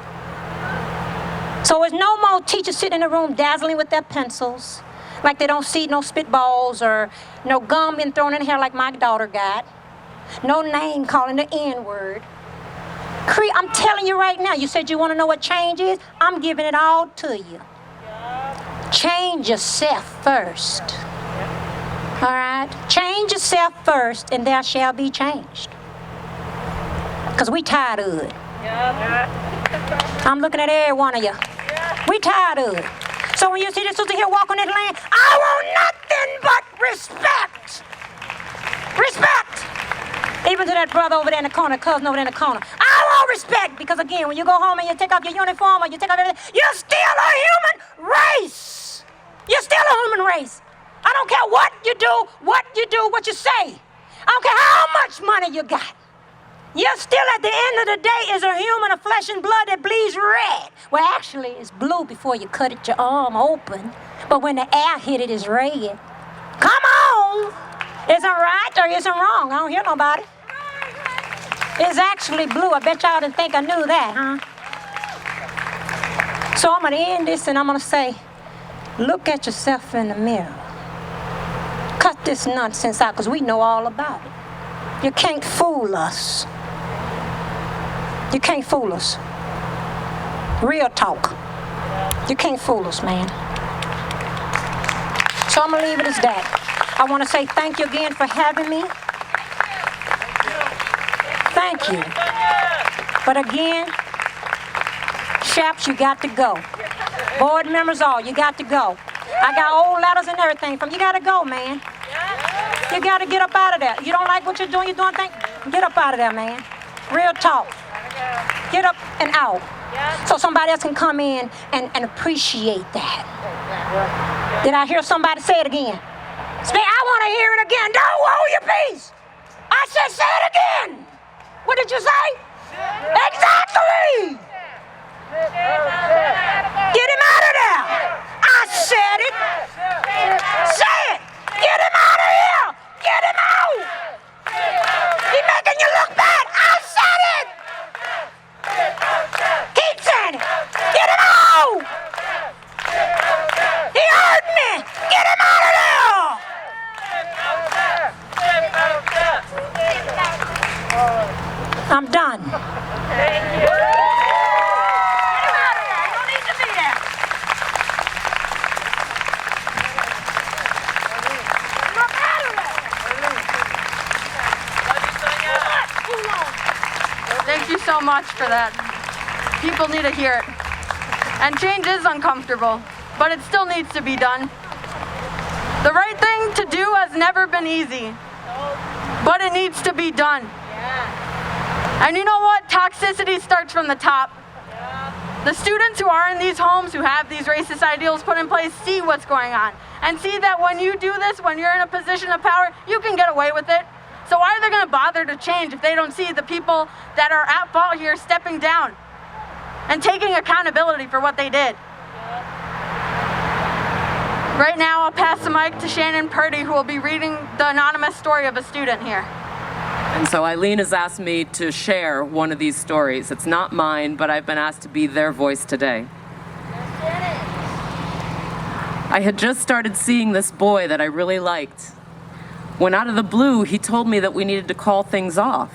So there's no more teachers sitting in the room dazzling with their pencils like they don't see no spitballs or no gum being thrown in the hair like my daughter got. No name calling the N-word. I'm telling you right now, you said you want to know what change is? I'm giving it all to you. Change yourself first. All right? Change yourself first and there shall be changed. Because we tired of it. I'm looking at every one of you. We tired of it. So when you see this sister here walk on this land, I want nothing but respect. Respect. Even to that brother over there in the corner, cousin over there in the corner. I want respect because again, when you go home and you take off your uniform or you take off everything, you're still a human race. You're still a human race. I don't care what you do, what you say. I don't care how much money you got. You're still at the end of the day is a human of flesh and blood that bleeds red. Well, actually, it's blue before you cut it your arm open. But when the air hit it, it's red. Come on. Isn't right or isn't wrong? I don't hear nobody. It's actually blue. I bet y'all didn't think I knew that, huh? So I'm going to end this and I'm going to say, look at yourself in the mirror. Cut this nonsense out because we know all about it. You can't fool us. You can't fool us. Real talk. You can't fool us, man. So I'm going to leave it as that. I want to say thank you again for having me. Thank you. But again, Shaps, you got to go. Board members, all, you got to go. I got old letters and everything from you. Got to go, man. You got to get up out of there. You don't like what you're doing things? Get up out of there, man. Real talk. Get up and out. So somebody else can come in and appreciate that. Did I hear somebody say it again? I want to hear it again. Don't hold your peace. I said, say it again. What did you say? Exactly. Get him out of there. I said it. Say it. Get him out of here. Get him out. He's making you look bad. I said it. Keep saying it. Get him out. He heard me. Get him out of there. I'm done. Thank you. Get him out of there. You don't need to be there. Thank you so much for that. People need to hear it. And change is uncomfortable, but it still needs to be done. The right thing to do has never been easy, but it needs to be done. And you know what? Toxicity starts from the top. The students who are in these homes, who have these racist ideals put in place, see what's going on. And see that when you do this, when you're in a position of power, you can get away with it. So why are they going to bother to change if they don't see the people that are at fault here stepping down and taking accountability for what they did? Right now, I'll pass the mic to Shannon Purdy, who will be reading the anonymous story of a student here. And so Aileen has asked me to share one of these stories. It's not mine, but I've been asked to be their voice today. I had just started seeing this boy that I really liked, when out of the blue, he told me that we needed to call things off.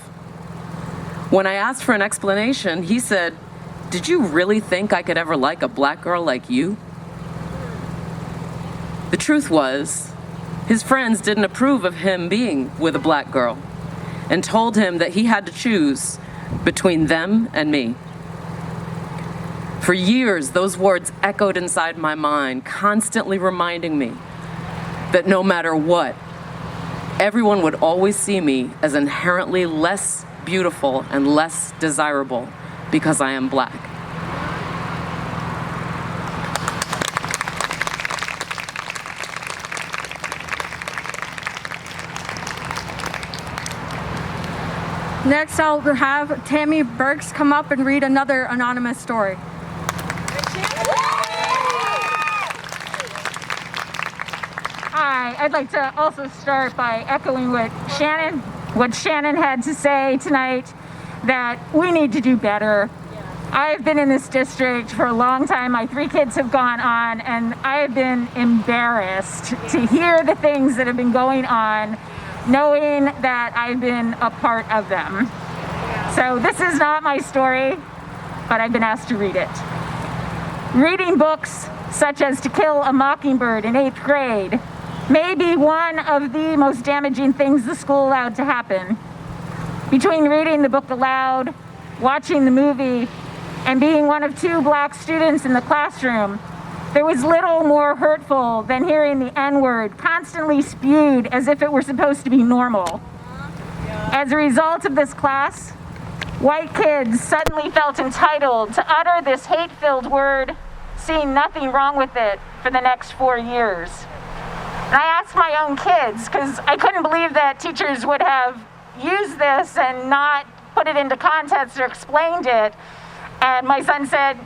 When I asked for an explanation, he said, "Did you really think I could ever like a black girl like you?" The truth was, his friends didn't approve of him being with a black girl and told him that he had to choose between them and me. For years, those words echoed inside my mind, constantly reminding me that no matter what, everyone would always see me as inherently less beautiful and less desirable because I am black. Next, I'll have Tammy Burks come up and read another anonymous story. Hi, I'd like to also start by echoing what Shannon had to say tonight, that we need to do better. I've been in this district for a long time. My 3 kids have gone on, and I've been embarrassed to hear the things that have been going on, knowing that I've been a part of them. So this is not my story, but I've been asked to read it. Reading books such as To Kill a Mockingbird in 8th grade may be one of the most damaging things the school allowed to happen. Between reading the book aloud, watching the movie, and being one of 2 black students in the classroom, there was little more hurtful than hearing the N-word constantly spewed as if it were supposed to be normal. As a result of this class, white kids suddenly felt entitled to utter this hate-filled word, seeing nothing wrong with it for the next 4 years. And I asked my own kids, because I couldn't believe that teachers would have used this and not put it into context or explained it. And my son said,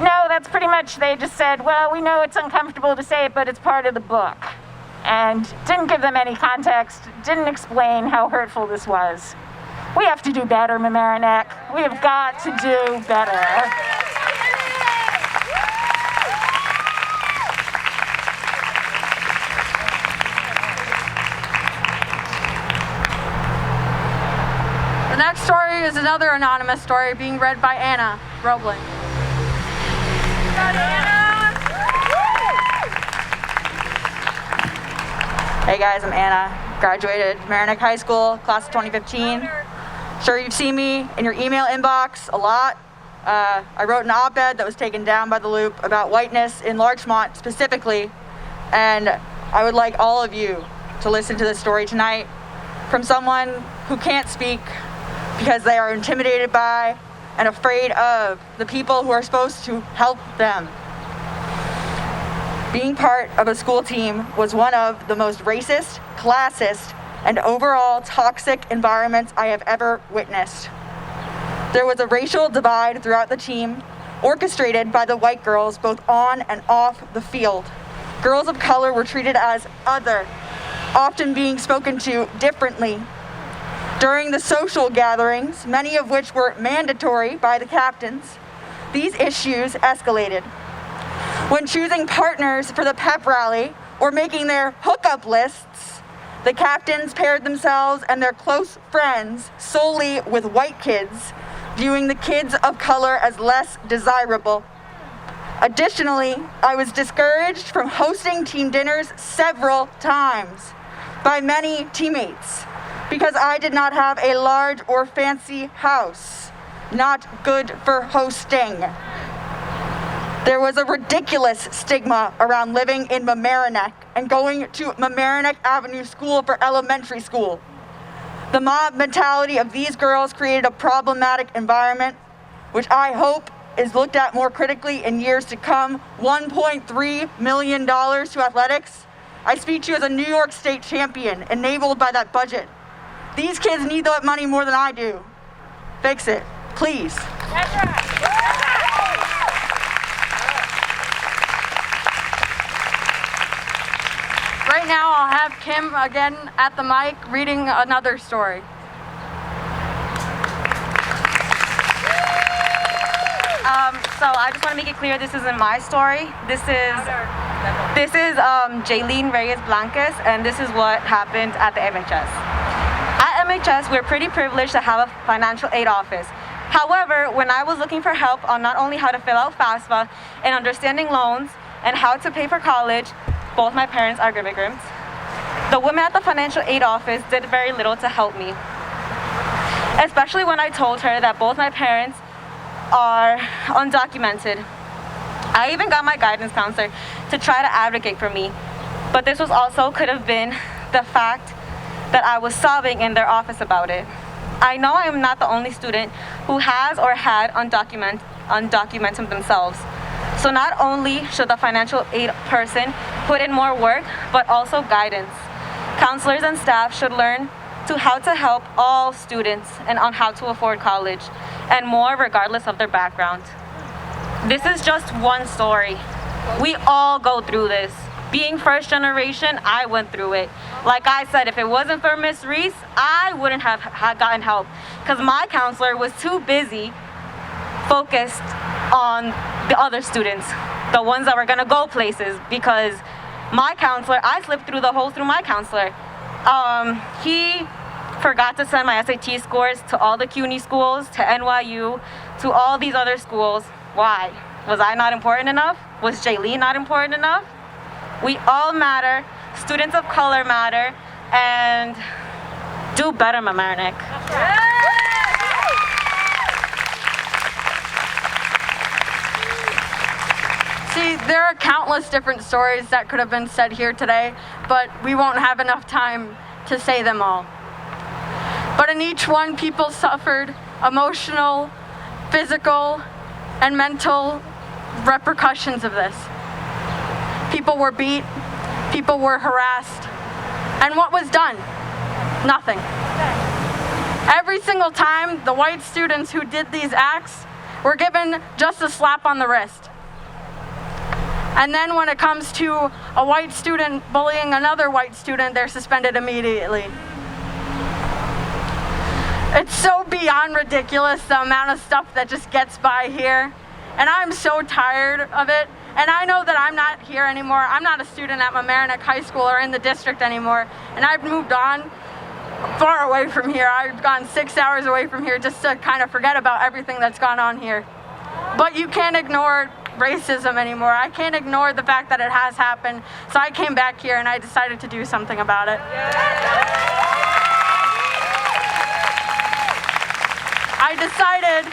no, that's pretty much, they just said, well, we know it's uncomfortable to say it, but it's part of the book. And didn't give them any context, didn't explain how hurtful this was. We have to do better, Mamaroneck. We have got to do better. The next story is another anonymous story being read by Anna Robling. Hey guys, I'm Anna. Graduated Mamaroneck High School, class of 2015. Sure, you've seen me in your email inbox a lot. I wrote an op-ed that was taken down by the Loop about whiteness in Larchmont specifically, and I would like all of you to listen to this story tonight from someone who can't speak because they are intimidated by and afraid of the people who are supposed to help them. Being part of a school team was one of the most racist, classist, and overall toxic environments I have ever witnessed. There was a racial divide throughout the team, orchestrated by the white girls both on and off the field. Girls of color were treated as other, often being spoken to differently. During the social gatherings, many of which were mandatory by the captains, these issues escalated. When choosing partners for the pep rally or making their hookup lists, the captains paired themselves and their close friends solely with white kids, viewing the kids of color as less desirable. Additionally, I was discouraged from hosting team dinners several times by many teammates because I did not have a large or fancy house. Not good for hosting. There was a ridiculous stigma around living in Mamaroneck and going to Mamaroneck Avenue School for elementary school. The mob mentality of these girls created a problematic environment, which I hope is looked at more critically in years to come. $1.3 million to athletics. I speak to you as a New York State champion, enabled by that budget. These kids need that money more than I do. Fix it, please. Right now, I'll have Kim again at the mic reading another story. So I just want to make it clear, this isn't my story. This is Aileen Reyes Blancas, and this is what happened at the MHS. At MHS, we're pretty privileged to have a financial aid office. However, when I was looking for help on not only how to fill out FAFSA and understanding loans and how to pay for college, both my parents are immigrants, the woman at the financial aid office did very little to help me. Especially when I told her that both my parents are undocumented. I even got my guidance counselor to try to advocate for me, but this was also could have been the fact that I was sobbing in their office about it. I know I am not the only student who has or had undocumented themselves. So not only should the financial aid person put in more work, but also guidance. Counselors and staff should learn how to help all students and on how to afford college, and more regardless of their background. This is just one story. We all go through this. Being first generation, I went through it. Like I said, if it wasn't for Miss Reese, I wouldn't have gotten help because my counselor was too busy focused on the other students, the ones that were gonna go places, because my counselor, I slipped through the holes through my counselor. He forgot to send my SAT scores to all the CUNY schools, to NYU, to all these other schools. Why? Was I not important enough? Was Aileen not important enough? We all matter, students of color matter, and do better, Mamaroneck. See, there are countless different stories that could have been said here today, but we won't have enough time to say them all. But in each one, people suffered emotional, physical, and mental repercussions of this. People were beat, people were harassed, and what was done? Nothing. Every single time, the white students who did these acts were given just a slap on the wrist. And then when it comes to a white student bullying another white student, they're suspended immediately. It's so beyond ridiculous, the amount of stuff that just gets by here. And I'm so tired of it. And I know that I'm not here anymore. I'm not a student at Mamaroneck High School or in the district anymore. And I've moved on far away from here. I've gone 6 hours away from here just to kind of forget about everything that's gone on here. But you can't ignore racism anymore. I can't ignore the fact that it has happened. So I came back here and I decided to do something about it. I decided,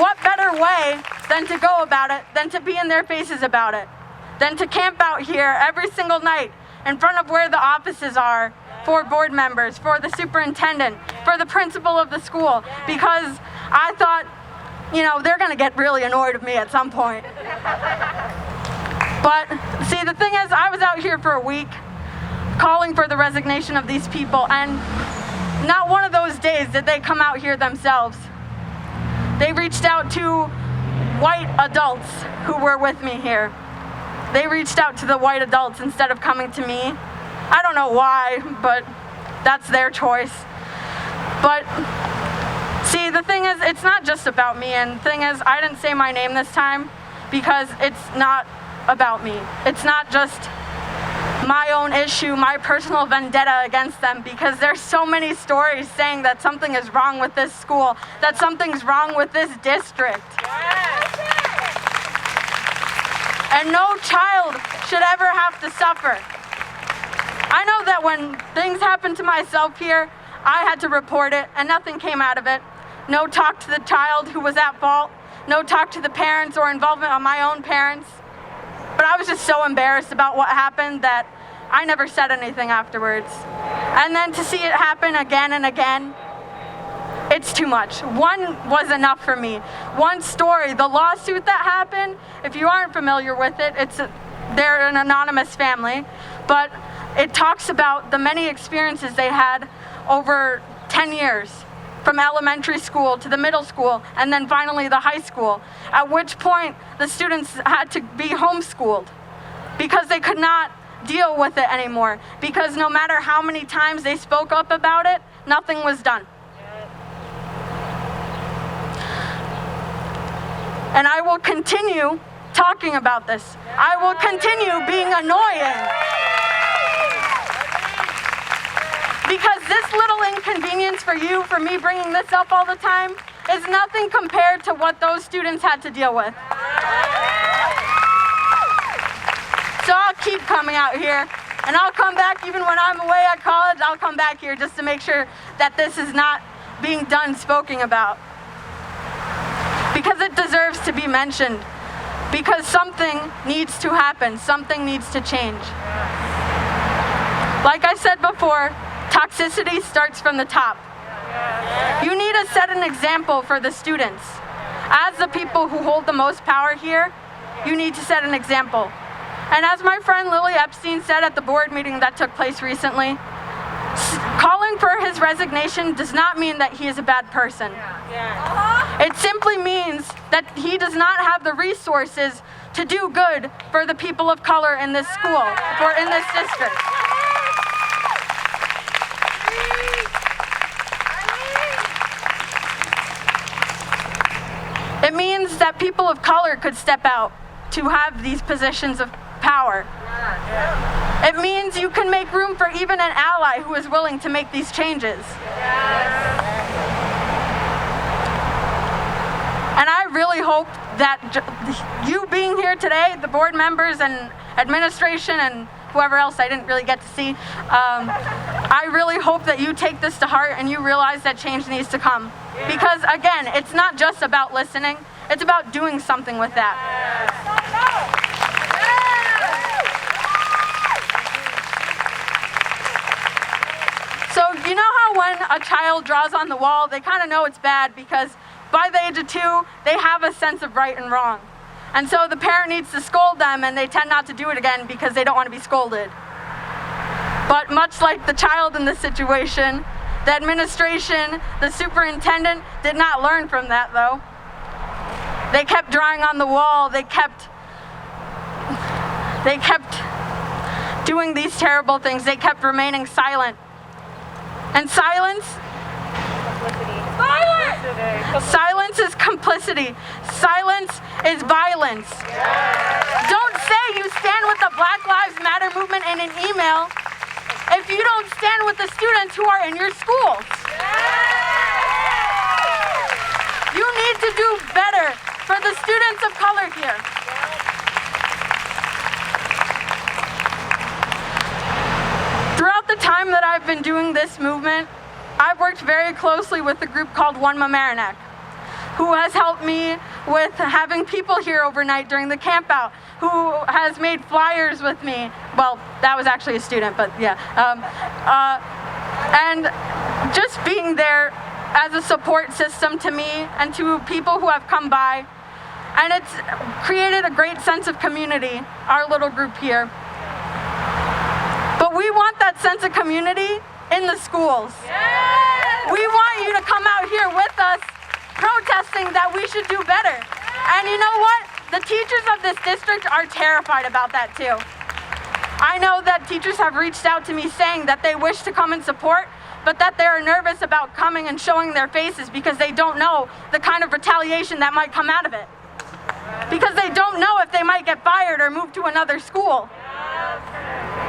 what better way than to go about it, than to be in their faces about it, than to camp out here every single night in front of where the offices are for board members, for the superintendent, for the principal of the school, because I thought, you know, they're gonna get really annoyed with me at some point. But See, the thing is, I was out here for a week calling for the resignation of these people, and not one of those days did they come out here themselves. They reached out to white adults who were with me here. They reached out to the white adults instead of coming to me. I don't know why, but that's their choice. But see, the thing is, it's not just about me, and the thing is, I didn't say my name this time because it's not about me. It's not just my own issue, my personal vendetta against them, because there's so many stories saying that something is wrong with this school, that something's wrong with this district. And no child should ever have to suffer. I know that when things happened to myself here, I had to report it and nothing came out of it. No talk to the child who was at fault, no talk to the parents or involvement of my own parents. But I was just so embarrassed about what happened that I never said anything afterwards. And then to see it happen again and again, it's too much. One was enough for me. One story, the lawsuit that happened, if you aren't familiar with it, they're an anonymous family, but it talks about the many experiences they had over 10 years, from elementary school to the middle school, and then finally the high school, at which point the students had to be homeschooled because they could not deal with it anymore, because no matter how many times they spoke up about it, nothing was done. And I will continue talking about this. I will continue being annoying. Because this little inconvenience for you, for me bringing this up all the time, is nothing compared to what those students had to deal with. So I'll keep coming out here, and I'll come back even when I'm away at college. I'll come back here just to make sure that this is not being done, spoken about. Because it deserves to be mentioned. Because something needs to happen. Something needs to change. Like I said before, toxicity starts from the top. You need to set an example for the students. As the people who hold the most power here, you need to set an example. And as my friend Lily Epstein said at the board meeting that took place recently, calling for his resignation does not mean that he is a bad person. It simply means that he does not have the resources to do good for the people of color in this school, or in this district. It means that people of color could step out to have these positions of power. It means you can make room for even an ally who is willing to make these changes. And I really hope that you being here today, the board members and administration and whoever else I didn't really get to see, I really hope that you take this to heart and you realize that change needs to come. Because again, it's not just about listening, it's about doing something with that. So you know how when a child draws on the wall, they kind of know it's bad because by the age of 2, they have a sense of right and wrong. And so the parent needs to scold them and they tend not to do it again because they don't want to be scolded. But much like the child in this situation, the administration, the superintendent did not learn from that though. They kept drawing on the wall, they kept doing these terrible things, they kept remaining silent. And silence is complicity. Silence is violence. Don't say you stand with the Black Lives Matter movement in an email if you don't stand with the students who are in your schools. You need to do better for the students of color here. Throughout the time that I've been doing this movement, I've worked very closely with a group called OneMamaroneck, who has helped me with having people here overnight during the camp out, who has made flyers with me. Well, that was actually a student, but yeah. And just being there as a support system to me and to people who have come by And it's created a great sense of community, our little group here. But we want that sense of community in the schools. We want you to come out here with us protesting that we should do better. And you know what? The teachers of this district are terrified about that too. I know that teachers have reached out to me saying that they wish to come and support, but that they're nervous about coming and showing their faces because they don't know the kind of retaliation that might come out of it. Because they don't know if they might get fired or move to another school.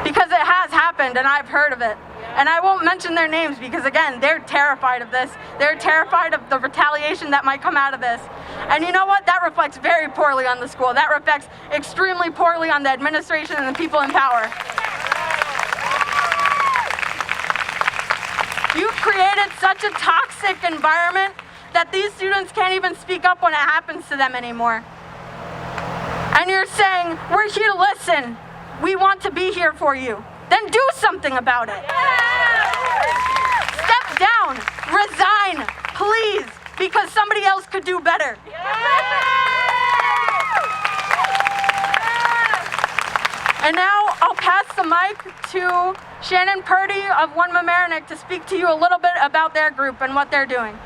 Because it has happened and I've heard of it. And I won't mention their names because, again, they're terrified of this. They're terrified of the retaliation that might come out of this. And you know what? That reflects very poorly on the school. That reflects extremely poorly on the administration and the people in power. You've created such a toxic environment that these students can't even speak up when it happens to them anymore. And you're saying, we're here to listen. We want to be here for you. Then do something about it. Step down, resign, please, because somebody else could do better. And now I'll pass the mic to Shannon Purdy of OneMamaroneck to speak to you a little bit about their group and what they're doing.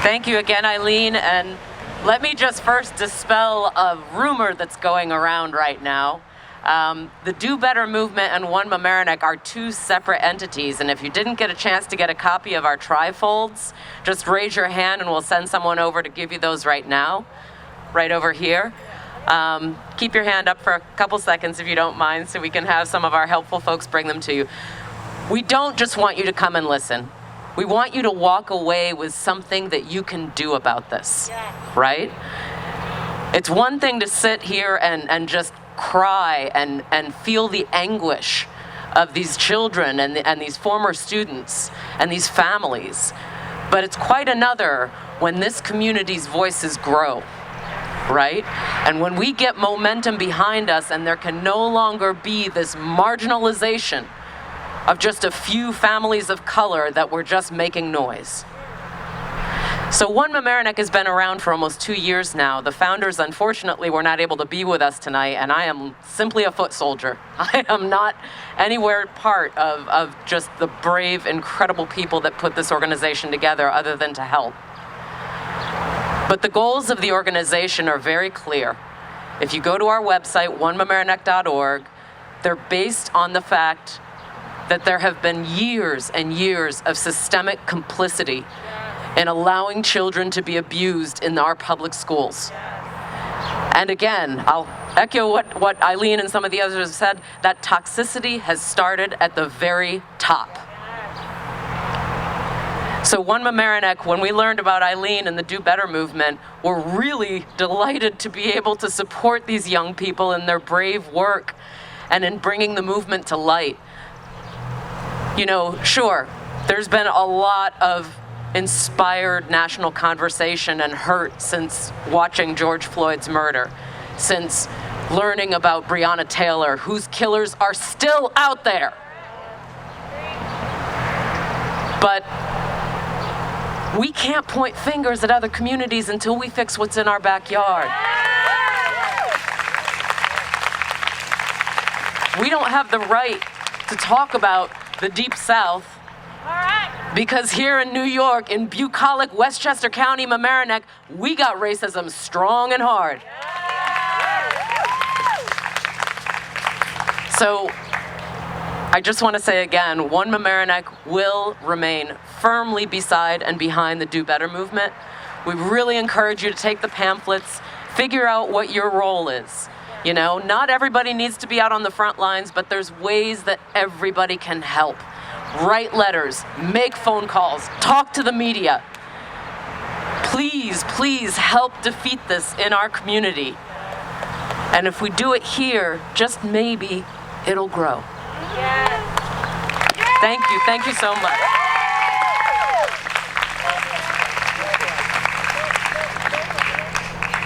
Thank you again, Aileen, and let me just first dispel a rumor that's going around right now. The Do Better movement and OneMamaroneck are two separate entities, and if you didn't get a chance to get a copy of our trifolds, just raise your hand and we'll send someone over to give you those right now, right over here. Keep your hand up for a couple seconds if you don't mind so we can have some of our helpful folks bring them to you. We don't just want you to come and listen. We want you to walk away with something that you can do about this, right? It's one thing to sit here and just cry and feel the anguish of these children and these former students and these families, but it's quite another when this community's voices grow, right? And when we get momentum behind us and there can no longer be this marginalization of just a few families of color that were just making noise. So OneMamaroneck has been around for almost 2 years now. The founders, unfortunately, were not able to be with us tonight, and I am simply a foot soldier. I am not anywhere part of just the brave, incredible people that put this organization together other than to help. But the goals of the organization are very clear. If you go to our website, OneMamaroneck.org, they're based on the fact that there have been years and years of systemic complicity in allowing children to be abused in our public schools. And again, I'll echo what Aileen and some of the others have said, that toxicity has started at the very top. So OneMamaroneck, when we learned about Aileen and the Do Better movement, we're really delighted to be able to support these young people in their brave work and in bringing the movement to light. You know, sure, there's been a lot of inspired national conversation and hurt since watching George Floyd's murder, since learning about Breonna Taylor, whose killers are still out there. But we can't point fingers at other communities until we fix what's in our backyard. We don't have the right to talk about the Deep South, because here in New York, in bucolic Westchester County, Mamaroneck, we got racism strong and hard. So I just want to say again, OneMamaroneck will remain firmly beside and behind the Do Better movement. We really encourage you to take the pamphlets, figure out what your role is. You know, not everybody needs to be out on the front lines, but there's ways that everybody can help. Write letters, make phone calls, talk to the media. Please, please help defeat this in our community. And if we do it here, just maybe it'll grow. Thank you so much.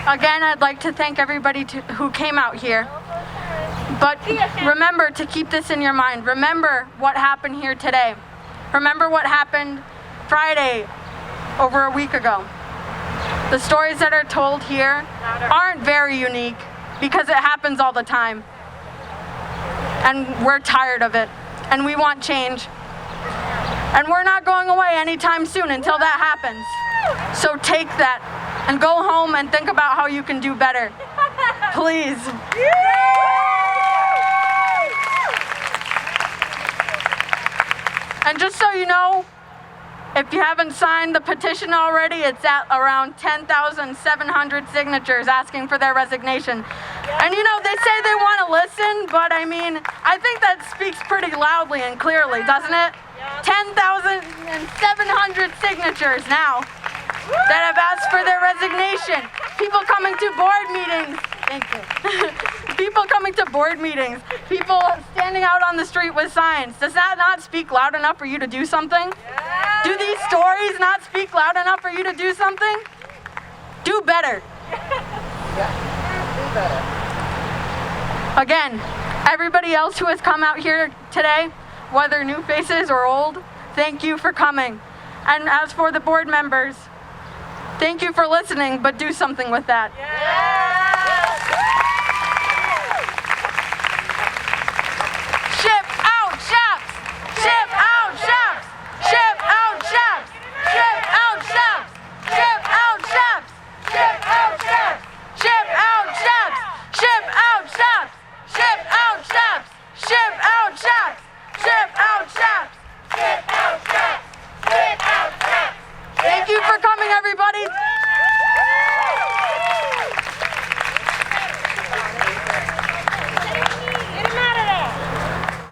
Again, I'd like to thank everybody who came out here. But remember to keep this in your mind. Remember what happened here today. Remember what happened Friday, over a week ago. The stories that are told here aren't very unique because it happens all the time. And we're tired of it. And we want change. And we're not going away anytime soon until that happens. So take that and go home and think about how you can do better. Please. And just so you know, if you haven't signed the petition already, it's at around 10,700 signatures asking for their resignation. And you know, they say they want to listen, but I mean, I think that speaks pretty loudly and clearly, doesn't it? 10,700 signatures now that have asked for their resignation. People coming to board meetings. Thank you. People coming to board meetings. People standing out on the street with signs. Does that not speak loud enough for you to do something? Do these stories not speak loud enough for you to do something? Do better. Again, everybody else who has come out here today, whether new faces or old, thank you for coming. And as for the board members, thank you for listening, but do something with that.